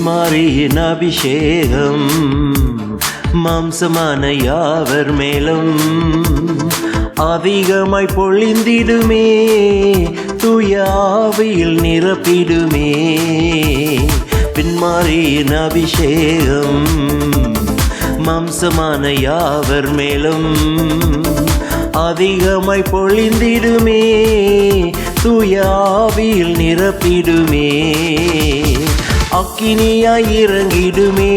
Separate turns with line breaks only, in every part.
பின்மாரியின் அபிஷேகம் மாம்சமான யாவர் மேலும் அதிகமாய் பொழிந்திடுமே, தூய ஆவியில் நிரப்பிடுமே. பின்மாரியின் அபிஷேகம் மாம்சமான யாவர் மேலும் அதிகமாய் பொழிந்திடுமே, தூய ஆவியில் நிரப்பிடுமே. அக்கினியாய் இறங்கிடுமே,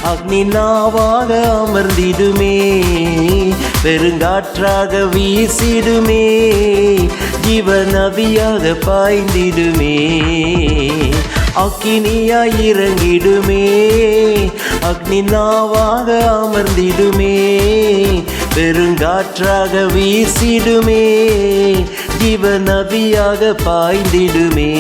அக்னி நாவாக அமர்ந்திடுமே, பெருங்காற்றாக வீசிடுமே, ஜீவ நதியாக பாய்ந்திடுமே. அக்கினியாய் இறங்கிடுமே, அக்னி நாவாக அமர்ந்திடுமே, பெருங்காற்றாக வீசிடுமே, ஜீவ நதியாக பாய்ந்திடுமே.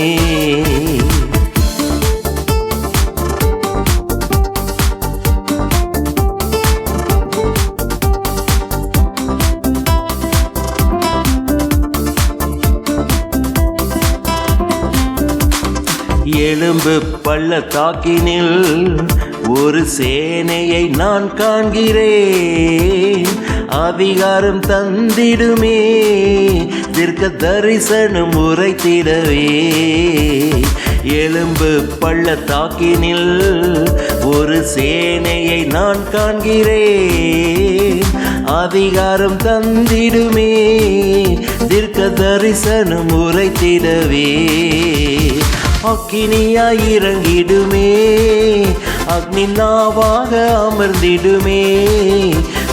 எலும்பு பள்ளத்தாக்கினில் ஒரு சேனையை நான் காண்கிறேன், அதிகாரம் தந்திடுமே, தீர்க்க தரிசனம் உரைத்திடவே. எலும்பு பள்ளத்தாக்கினில் ஒரு சேனையை நான் காண்கிறேன், அதிகாரம் தந்திடுமே, தீர்க்க தரிசனம் உரைத்திடவே. அக்கினியாய் இறங்கிடுமே, அக்னி நாவாக அமர்ந்திடுமே,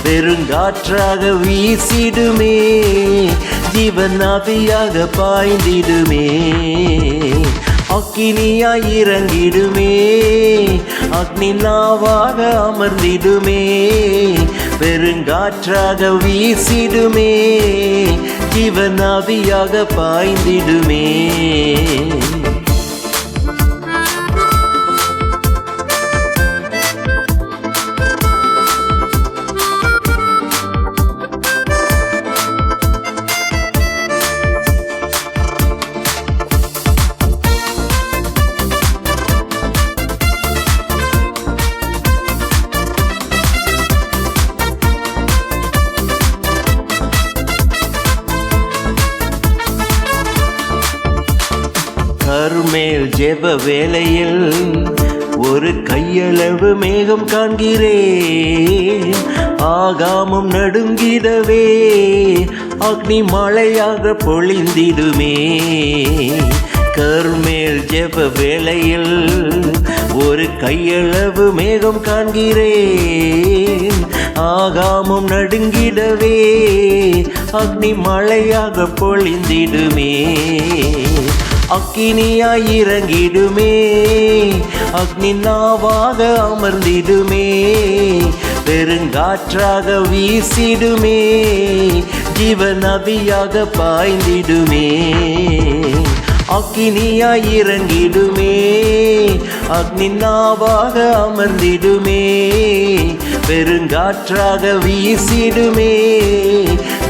பெருங்காற்றாக வீசிடுமே, ஜீவன் நதியாக பாய்ந்திடுமே. அக்கினியாய் இறங்கிடுமே, அக்னி நாவாக அமர்ந்திடுமே, பெருங்காற்றாக வீசிடுமே, ஜீவன் நதியாக பாய்ந்திடுமே. கர்மேல் ஜெப வேளையில் ஒரு கையளவு மேகம் காண்கிறேன், ஆகாமம் நடுங்கிடவே, அக்னி மழையாக பொழிந்திடுமே. கர்மேல் ஜெப வேளையில் ஒரு கையளவு மேகம் காண்கிறேன், ஆகாமம் நடுங்கிடவே, அக்னி மழையாக பொழிந்திடுமே. அக்கினியாய் இறங்கிடுமே, அக்னி நாவாக அமர்ந்திடுமே, பெருங்காற்றாக வீசிடுமே, ஜீவ நதியாக பாய்ந்திடுமே. அக்கினியாய் இறங்கிடுமே, அக்னி நாவாக அமர்ந்திடுமே, பெருங்காற்றாக வீசிடுமே,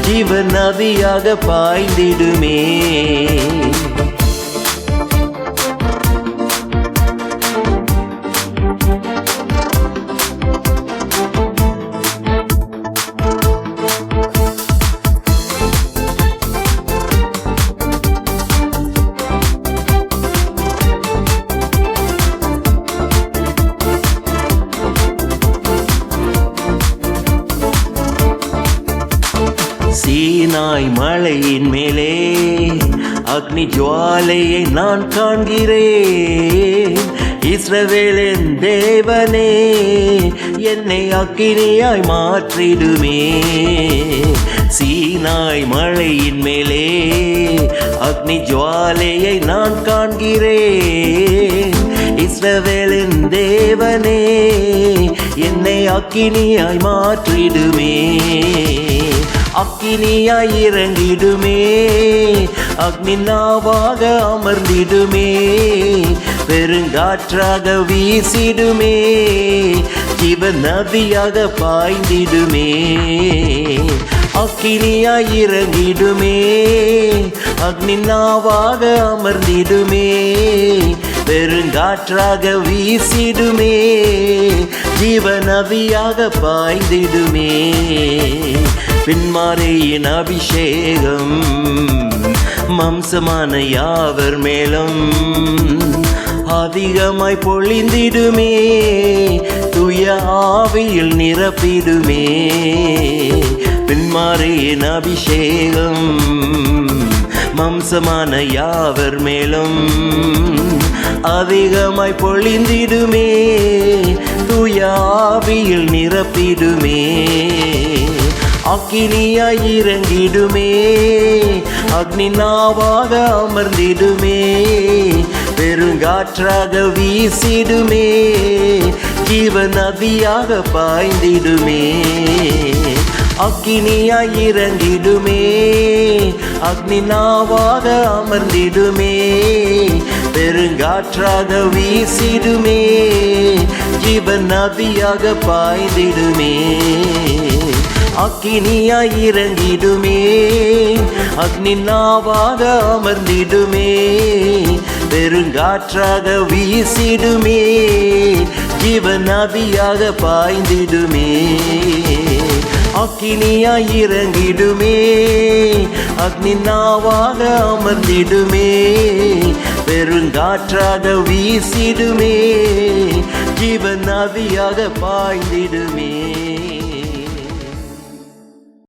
ஜீவ நதியாக பாய்ந்திடுமே. சீனாய் மலையின் மேலே அக்னி ஜுவாலையை நான் காண்கிறேன், இஸ்ரவேலின் தேவனே என்னை அக்கினியாய் மாற்றிடுமே. சீனாய் மலையின் மேலே அக்னி ஜுவாலையை நான் காண்கிறேன், இஸ்ரவேலின் தேவனே என்னை அக்கினியாய் மாற்றிடுமே. அக்கினியாய் இறங்கிடுமே, அக்னி நாவாக அமர்ந்திடுமே, பெருங்காற்றாக வீசிடுமே, ஜீவ நதியாக பாய்ந்திடுமே. அக்கினியாய் இறங்கிடுமே, அக்னி நாவாக அமர்ந்திடுமே, பெருங்காற்றாக வீசிடுமே, ஜீவநதியாக பாய்ந்திடுமே. பின்மாரியின் அபிஷேகம் மாம்சமான யாவர் மேலும் அதிகமாய் பொழிந்திடுமே, தூய ஆவியில் நிரப்பிடுமே. பின்மாரியின் அபிஷேகம் மாம்சமான யாவர் மேலும் அதிகமாய் பொழிந்திடுமே, தூய ஆவியில் நிரப்பிடுமே. அக்கினியாய் இறங்கிடுமே, அக்னி நாவாக அமர்ந்திடுமே, பெருங்காற்றாக வீசிடுமே, ஜீவநதியாக பாய்ந்திடுமே. அக்கினியாய் இறங்கிடுமே, அக்னி நாவாக அமர்ந்திடுமே, பெருங்காற்றாக வீசிடுமே, ஜீவநதியாக பாய்ந்திடுமே. அக்கினியாய் இறங்கிடுமே, அக்னி நாவாக அமர்ந்திடுமே, பெருங்காற்றாக வீசிடுமே, ஜீவநதியாக பாய்ந்திடுமே. அக்கினியாய் இறங்கிடுமே, அக்னி நாவாக அமர்ந்திடுமே, பெருங்காற்றாக வீசிடுமே, ஜீவநதியாக பாய்ந்திடுமே.